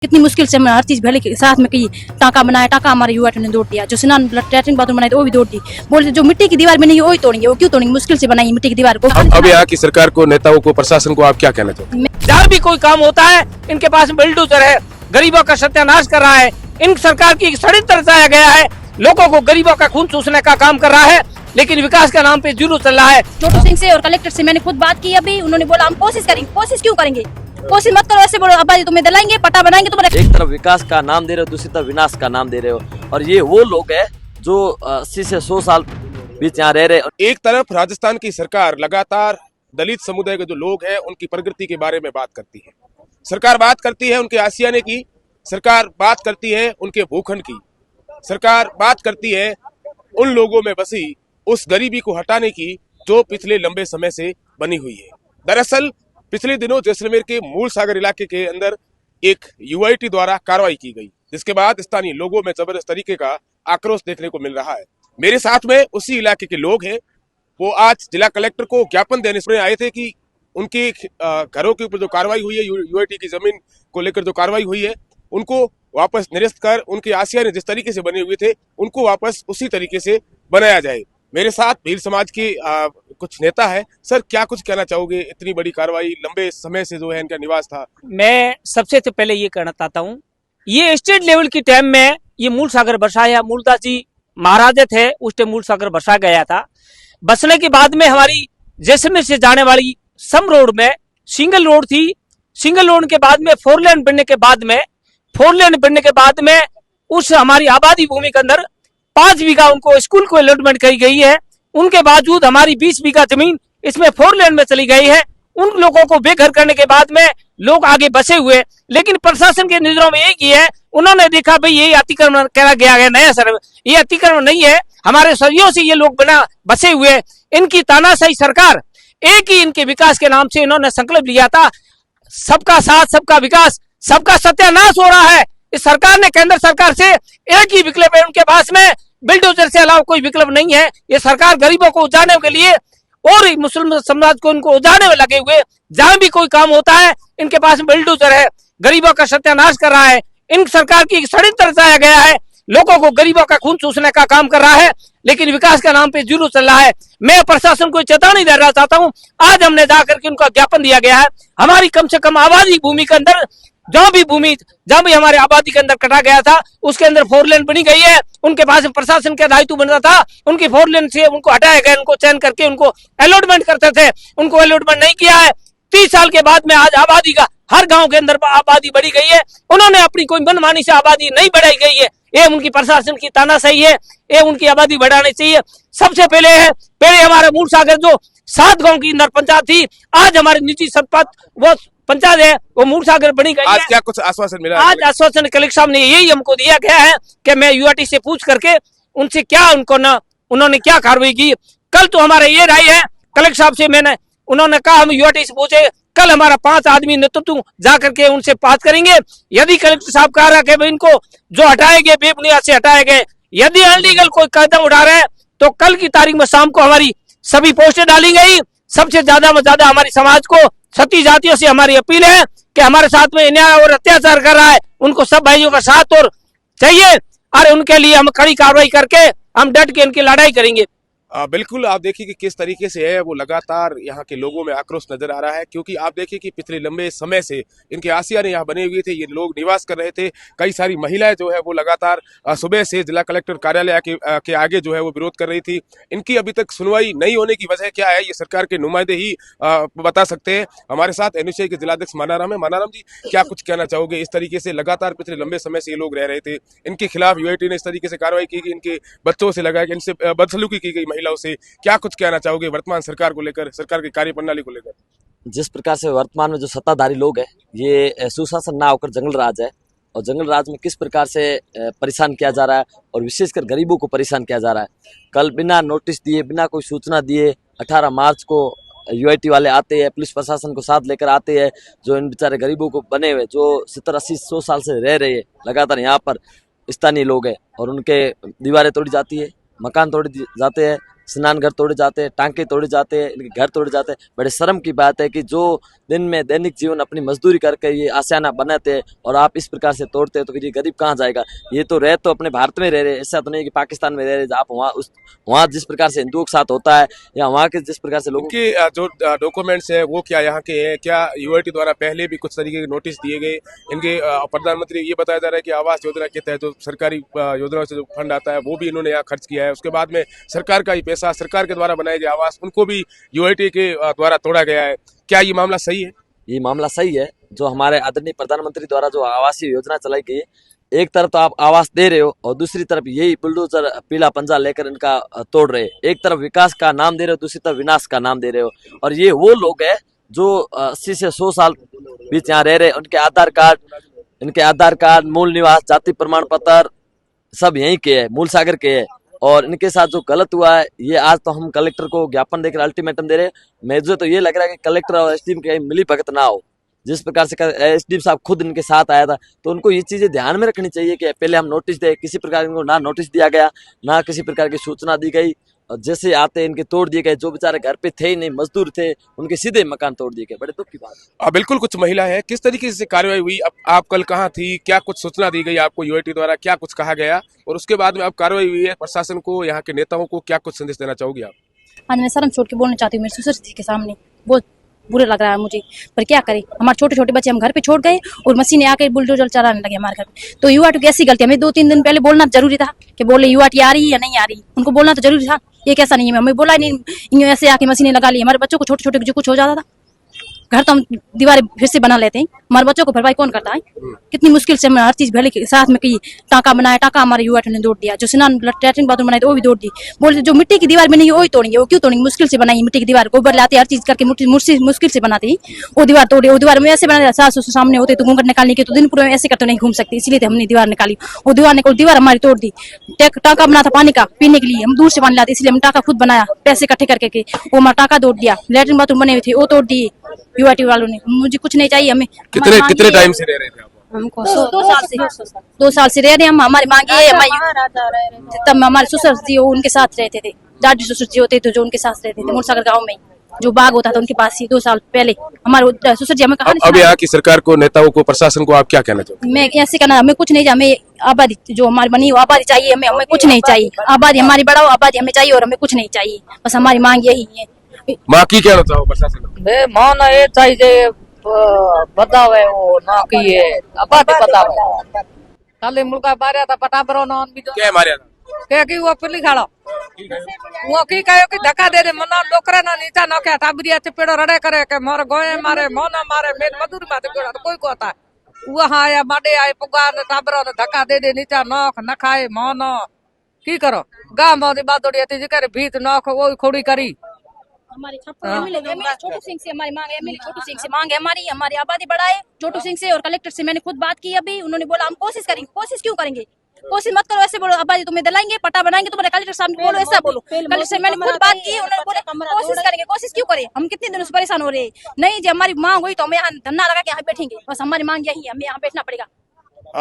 कितनी मुश्किल से हमने हर चीज भले के साथ में की टाका बनाया, टाका हमारे युवा ने तोड़ दिया। जो स्नान लैट्रिन बाथरूम बनाए वो भी तोड़ दी। बोलते जो मिट्टी की दीवार बनी है वही तोड़ेंगे, वो क्यों तोड़ेंगे? मुश्किल से बनाई मिट्टी की दीवार को। अब यहाँ की सरकार को, नेताओं को, प्रशासन को आप क्या कहना चाहते हैं? जहाँ भी कोई काम होता है इनके पास बुलडोजर है, गरीबों का सत्यानाश कर रहा है। इन सरकार की षड्यंत्र रचाया गया है, लोगों को गरीबों का खून चूसने का काम कर रहा है, लेकिन विकास के नाम पे जुलूस चल रहा है। छोटू सिंह से और कलेक्टर से मैंने खुद बात की अभी, उन्होंने बोला हम कोशिश करेंगे। कोशिश क्यों करेंगे? कोशिश मत करो, ऐसे बोलो आबादी तुम्हें दिलाएंगे, पट्टा बनाएंगे तुम्हारे। एक तरफ विकास का नाम दे रहे हो, दूसरी तरफ विनाश का नाम दे रहे हो, और ये वो लोग हैं जो 80 से 100 साल बीच यहाँ रह रहे। एक तरफ राजस्थान की सरकार लगातार दलित समुदाय के जो लोग हैं उनकी प्रगति के बारे में बात करती है। सरकार बात करती है उनके आशियाने की, सरकार बात करती है उनके भूखंड की, सरकार बात करती है उन लोगों में बसी उस गरीबी को हटाने की जो पिछले लंबे समय से बनी हुई है। दरअसल पिछले दिनों जैसलमेर के मूल सागर इलाके के अंदर एक यूआईटी द्वारा कार्रवाई की गई, जिसके बाद स्थानीय लोगों में जबरदस्त तरीके का आक्रोश देखने को मिल रहा है। मेरे साथ में उसी इलाके के लोग हैं, वो आज जिला कलेक्टर को ज्ञापन देने से आए थे कि उनके घरों के ऊपर जो कार्रवाई हुई है, यूआईटी की जमीन को लेकर जो कार्रवाई हुई है, उनको वापस निरस्त कर उनके आशियाने जिस तरीके से बने हुए थे उनको वापस उसी तरीके से बनाया जाए। मेरे साथ भील समाज के कुछ नेता है। सर, क्या कुछ कहना चाहोगे? इतनी बड़ी कार्रवाई, लंबे समय से जो है इनका निवास था। मैं सबसे तो पहले ये कहना चाहता हूँ, ये स्टेट लेवल की टाइम में ये मूल सागर बसाया, मूलदास जी महाराजा थे उस टाइम मूल सागर बसा गया था। बसने के बाद में हमारी जैसलमेर से जाने वाली सम रोड में सिंगल रोड थी। सिंगल रोड के बाद में 4 लेन बनने के बाद में उस हमारी आबादी भूमि के अंदर 5 बीघा उनको स्कूल को अलॉटमेंट करी गई है। उनके बावजूद हमारी 20 बीघा जमीन इसमें 4 लेन में चली गई है। उन लोगों को बेघर करने के बाद में लोग आगे बसे हुए, लेकिन प्रशासन के नजरों में एक ही है, उन्होंने देखा भाई ये अतिक्रमण करा गया है नया सर, ये अतिक्रमण नहीं है, हमारे सदियों से ये लोग बना बसे हुए। इनकी तानाशाही सरकार, एक ही इनके विकास के नाम से इन्होंने संकल्प लिया था, सबका साथ सबका विकास, सबका सत्यानाश हो रहा है। इस सरकार ने केंद्र सरकार से एक ही विकल्प है उनके पास में, बिल्डोजर से अलावा कोई विकल्प नहीं है। ये सरकार गरीबों को उजाड़ने के लिए और मुस्लिम समाज को उनको उजाड़ने में लगे हुए। जहां भी कोई काम होता है इनके पास बिल्डोजर है, गरीबों का सत्यानाश कर रहा है। इन सरकार की षड्यंत्र रचाया गया है, लोगों को गरीबों का खून चूसने का काम कर रहा है, लेकिन विकास के नाम पे जुलूस चल रहा है। मैं प्रशासन को चेतावनी देना चाहता हूँ, आज हमने जाकर के उनका ज्ञापन दिया गया है। हमारी कम से कम आबादी भूमि के अंदर जहाँ भी हमारे आबादी के अंदर कटा गया था उसके अंदर 4 लेन बनी गई है। उनके पास प्रशासन का दायित्व बनता था, उनकी 4 लेन से उनको हटाया गया, उनको चयन करके उनको अलॉटमेंट करते थे, उनको अलॉटमेंट नहीं किया है। 30 साल के बाद में आज आबादी का हर गांव के अंदर आबादी बढ़ी गई है। उन्होंने अपनी कोई मनमानी से आबादी नहीं बढ़ाई गई है, ये उनकी प्रशासन की तानाशाही है, ये उनकी आबादी बढ़ानी चाहिए। सबसे पहले हमारे मूल सागर जो 7 गांव की अंदर पंचायत थी, आज हमारी निजी संपत्त वो पंचायत है, वो मूल सागर बनी गई है। आज क्या कुछ आश्वासन मिला? आज आश्वासन कलेक्टर साहब ने यही हमको दिया गया है कि मैं यूआईटी से पूछ करके उनसे क्या उन्होंने क्या कार्रवाई की। कल तो हमारा ये राय है कलेक्टर साहब से, उन्होंने कहा हम यूआईटी से पूछे, कल हमारा 5 आदमी नेतृत्व जाकर के उनसे बात करेंगे। यदि कलेक्टर साहब कह रहा है कि इनको जो हटाए गए बेबुनियाद से हटाए गए, यदि अनलीगल कोई कदम उठा रहे हैं तो कल की तारीख में शाम को हमारी सभी पोस्टें डाली गई। सबसे ज्यादा में ज्यादा हमारी समाज को, सती जातियों से हमारी अपील है कि हमारे साथ में अन्याय और अत्याचार कर रहा है उनको सब भाइयों का साथ और चाहिए, और उनके लिए हम कड़ी कार्रवाई करके हम डट के उनकी लड़ाई करेंगे। बिल्कुल, आप देखिए कि किस तरीके से है वो लगातार यहाँ के लोगों में आक्रोश नजर आ रहा है, क्योंकि आप देखिए कि पिछले लंबे समय से इनके आशियाने यहाँ बने हुए थे, ये लोग निवास कर रहे थे। कई सारी महिलाएं जो है वो लगातार सुबह से जिला कलेक्टर कार्यालय के आगे जो है वो विरोध कर रही थी। इनकी अभी तक सुनवाई नहीं होने की वजह क्या है, ये सरकार के नुमाइंदे ही बता सकते हैं। हमारे साथ एनएसयूआई के जिलाध्यक्ष मानाराम है। मानाराम जी, क्या कुछ कहना चाहोगे? इस तरीके से लगातार पिछले लंबे समय से ये लोग रह रहे थे, इनके खिलाफ यूआईटी ने इस तरीके से कार्रवाई की, इनके बच्चों से लगाया, इनसे बदसलूकी की गई महिलाओं से, क्या कुछ कहना चाहोगे वर्तमान सरकार को लेकर, सरकार की कार्यप्रणाली को लेकर? जिस प्रकार से वर्तमान में जो सत्ताधारी लोग हैं, ये सुशासन ना होकर जंगल राज है, और जंगल राज में किस प्रकार से परेशान किया जा रहा है, और विशेषकर गरीबों को परेशान किया जा रहा है। कल बिना नोटिस दिए, बिना कोई सूचना दिए 18 मार्च को यूआईटी वाले आते हैं, पुलिस प्रशासन को साथ लेकर आते हैं, जो इन बेचारे गरीबों को बने हुए जो 70, 80, 100 साल से रह रहे हैं लगातार यहाँ पर स्थानीय लोग हैं, और उनके दीवारें तोड़ी जाती है, मकान तोड़ जाते हैं, स्नान घर तोड़े जाते हैं, टांके तोड़े जाते हैं, इनके घर तोड़े जाते हैं। बड़े शर्म की बात है कि जो दिन में दैनिक जीवन अपनी मजदूरी करके ये आशियाना बनाते हैं और आप इस प्रकार से तोड़ते हैं, तो फिर ये गरीब कहाँ जाएगा। ये तो रह तो अपने भारत में रह रहे, ऐसा तो नहीं कि पाकिस्तान में रह रहे। आप वहाँ जिस प्रकार से हिंदुओं के साथ होता है या वहाँ के जिस प्रकार से लोगों के जो डॉक्यूमेंट्स है वो क्या यहाँ के हैं? क्या यूआईटी द्वारा पहले भी कुछ तरीके के नोटिस दिए गए? इनके प्रधानमंत्री ये बताया जा रहा है कि आवास योजना के तहत जो सरकारी योजनाओं से जो फंड आता है वो भी इन्होंने यहाँ खर्च किया है। उसके बाद में सरकार का ही पैसा, सरकार के द्वारा बनाए गए आवास, उनको भी यूआईटी के द्वारा तोड़ा गया है। क्या ये मामला सही है? ये मामला सही है। जो हमारे आदरणीय प्रधानमंत्री द्वारा जो आवासीय योजना चलाई गई है, एक तरफ तो आप आवास दे रहे हो और दूसरी तरफ यही बुलडोजर पीला पंजा लेकर इनका तोड़ रहे। एक तरफ विकास का नाम दे रहे हो, दूसरी तरफ विनाश का नाम दे रहे हो। और ये वो लोग हैं जो 80 से 100 साल बीच यहाँ रह रहे। इनके आधार कार्ड, मूल निवास, जाति प्रमाण पत्र सब यहीं के है, मूल सागर के है। और इनके साथ जो गलत हुआ है, ये आज तो हम कलेक्टर को ज्ञापन देकर अल्टीमेटम दे रहे हैं। मुझे तो ये लग रहा है कि कलेक्टर और एसडीएम की मिली भगत ना हो। जिस प्रकार से एसडीएम साहब खुद इनके साथ आया था, तो उनको ये चीजें ध्यान में रखनी चाहिए कि पहले हम नोटिस दे। किसी प्रकार इनको ना नोटिस दिया गया, ना किसी प्रकार की सूचना दी गई। और जैसे आते इनके तोड़ दिए गए। जो बेचारे घर पे थे ही नहीं, मजदूर थे, उनके सीधे मकान तोड़ दिए गए। बड़े दुख की बात है। बिल्कुल, कुछ महिला है, किस तरीके से कार्रवाई हुई? आप कल कहाँ थी? क्या कुछ सूचना दी गई आपको यूआईटी द्वारा? क्या कुछ कहा गया और उसके बाद में अब कार्रवाई हुई है? प्रशासन को, यहाँ के नेताओं को क्या कुछ संदेश देना चाहोगी आप? आज मैं शर्म छोड़ के बोलना चाहती हूँ मेरे ससुर जी के सामने। बहुत बुरा लग रहा है मुझे, पर क्या करें। हमारे छोटे छोटे बच्चे हम घर पे छोड़ गए और मशीनें आके बुलडोजर चलाने लगे हमारे घर पे। तो यूआईटी की ऐसी गलती, हमें 2-3 दिन पहले बोलना जरूरी था कि बोले यूआईटी आ रही है या नहीं आ रही। उनको बोलना तो जरूरी था। ये कैसा नहीं है, हमें बोला नहीं। इन ऐसे आके मशीनें लगा ली। हमारे बच्चों को छोटे छोटे जो कुछ हो जाता था, घर तो हम दीवारें फिर से बना लेते हैं। हमारे बच्चों को भरपाई कौन करता है? कितनी मुश्किल से हमने हर चीज भले के साथ में की। टाका बनाया, टाका हमारे यूआईटी ने तोड़ दिया। जो स्नान लैट्रिन बाथरूम बनाए वो भी तोड़ दी। बोले जो मिट्टी की दीवार बनाई वही तोड़ेंगे। वो क्यों तोड़ेंगे? मुश्किल से बनाई मिट्टी की दीवार, गोबर लाते हर चीज करके मुश्किल से बनाते वो दीवार तोड़ी। वो दीवार में ऐसे बनाया, सास ससुर सामने होते तो घूंघट निकालने के, तो दिन पूरे ऐसे करते नहीं घूम सकती, इसलिए तो हमने दीवार निकाली। वो दीवार हमारी तोड़ दी। टाका बना था पानी का पीने के लिए, हम दूर से पानी लाते, इसलिए हम टाका खुद बनाया पैसे इकट्ठे करके। वो हमारा टाका तोड़ दिया। लैट्रिन बाथरूम बने हुए थे वो तोड़ दिए यूआईटी वालों ने। मुझे कुछ नहीं चाहिए। हमें कितने टाइम से रह रहे थे आप? हमको 2 साल से रह रहे हम। हमारी मांगे तब हमारे ससुर जी उनके साथ रहते थे। दादी ससुर जी होते थे जो उनके साथ रहते थे मूलसागर गांव में, जो बाग होता था उनके पास ही 2 साल पहले। हमारे ससुर जी हमें कहा। अब यहाँ की सरकार को, नेताओं को, प्रशासन को आप क्या कहना चाहोगे? मैं ऐसे कहना, हमें कुछ नहीं चाहिए। हमें आबादी जो हमारी बनी वो आबादी चाहिए। हमें कुछ नहीं चाहिए। आबादी हमारी बढ़ाओ, आबादी हमें चाहिए और हमें कुछ नहीं चाहिए। बस हमारी मांग यही है। माँ की कहना चाहो प्रशासन? मान ये चाहिए बतावे वो ना कि ये आबादी बतावे। खाली मुल्का बारे था पटा बरो ना भी तो क्या मारे के कि वो पिली खाड़ो वो की कहो कि धक्का दे दे मना डोकरे ना नीचा नखे ताबरिया से पेड़ो रड़े करे के मोर गोए मारे मोना मारे मेन मधुर माते पेड़ो कोई को था वो आया माडे आए पुगार ताबरो ने धक्का दे दे नीचा नख नखाए मोनो की करो गांव मोदी बातोड़ी थी जिकर भीत नख वो खोड़ी करी। हमारे छोटू सिंह से हमारी मांग है। छोटू सिंह से मांग है हमारी आबादी बढ़ाए। छोटू सिंह से और कलेक्टर से मैंने खुद बात की अभी। उन्होंने बोला हम कोशिश करेंगे। कोशिश क्यों करेंगे? कोशिश मत करो, ऐसे बोलो आबादी तुम्हें दिलाएंगे, पट्टा बनाएंगे तुम्हारे। कलेक्टर साहब बोलो, ऐसा बोलो। कलेक्टर से मैंने खुद बात की, उन्होंने बोला कोशिश करेंगे। कोशिश क्यों करें? हम कितने दिनों से परेशान हो रहे हैं। नहीं जब हमारी मांग हुई तो हम यहाँ धरना लगा के यहाँ बैठेंगे। बस हमारी मांग यही है, हमें यहाँ बैठना पड़ेगा।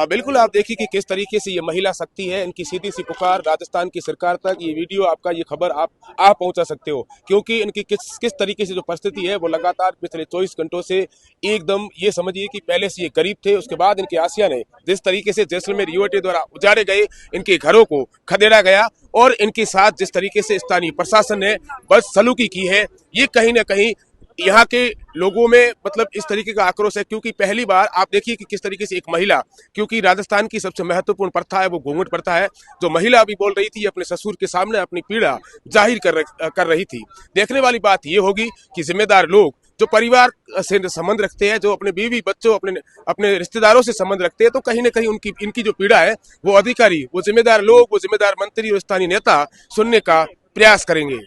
बिल्कुल, आप देखिए कि किस तरीके से ये महिला शक्ति है। इनकी सीधी सी पुकार राजस्थान की सरकार तक। ये वीडियो आपका, ये खबर आप पहुंचा सकते हो, क्योंकि इनकी किस तरीके से जो परिस्थिति है वो लगातार पिछले 24 घंटों से एकदम, ये समझिए कि पहले से ये गरीब थे, उसके बाद इनके आसिया ने जिस तरीके से जैसलमेर यूआईटी द्वारा उजाड़े गए, इनके घरों को खदेड़ा गया और इनके साथ जिस तरीके से स्थानीय प्रशासन ने बदसलूकी की है, ये कहीं ना कहीं यहाँ के लोगों में मतलब इस तरीके का आक्रोश है। क्योंकि पहली बार आप देखिए कि किस तरीके से एक महिला, क्योंकि राजस्थान की सबसे महत्वपूर्ण प्रथा है वो घूंघट प्रथा है, जो महिला अभी बोल रही थी अपने ससुर के सामने अपनी पीड़ा जाहिर कर रही थी। देखने वाली बात ये होगी कि जिम्मेदार लोग जो परिवार से संबंध रखते हैं, जो अपने बीवी बच्चों अपने रिश्तेदारों से संबंध रखते हैं, तो कहीं ना कहीं इनकी जो पीड़ा है वो अधिकारी, वो जिम्मेदार लोग, वो जिम्मेदार मंत्री और स्थानीय नेता सुनने का प्रयास करेंगे।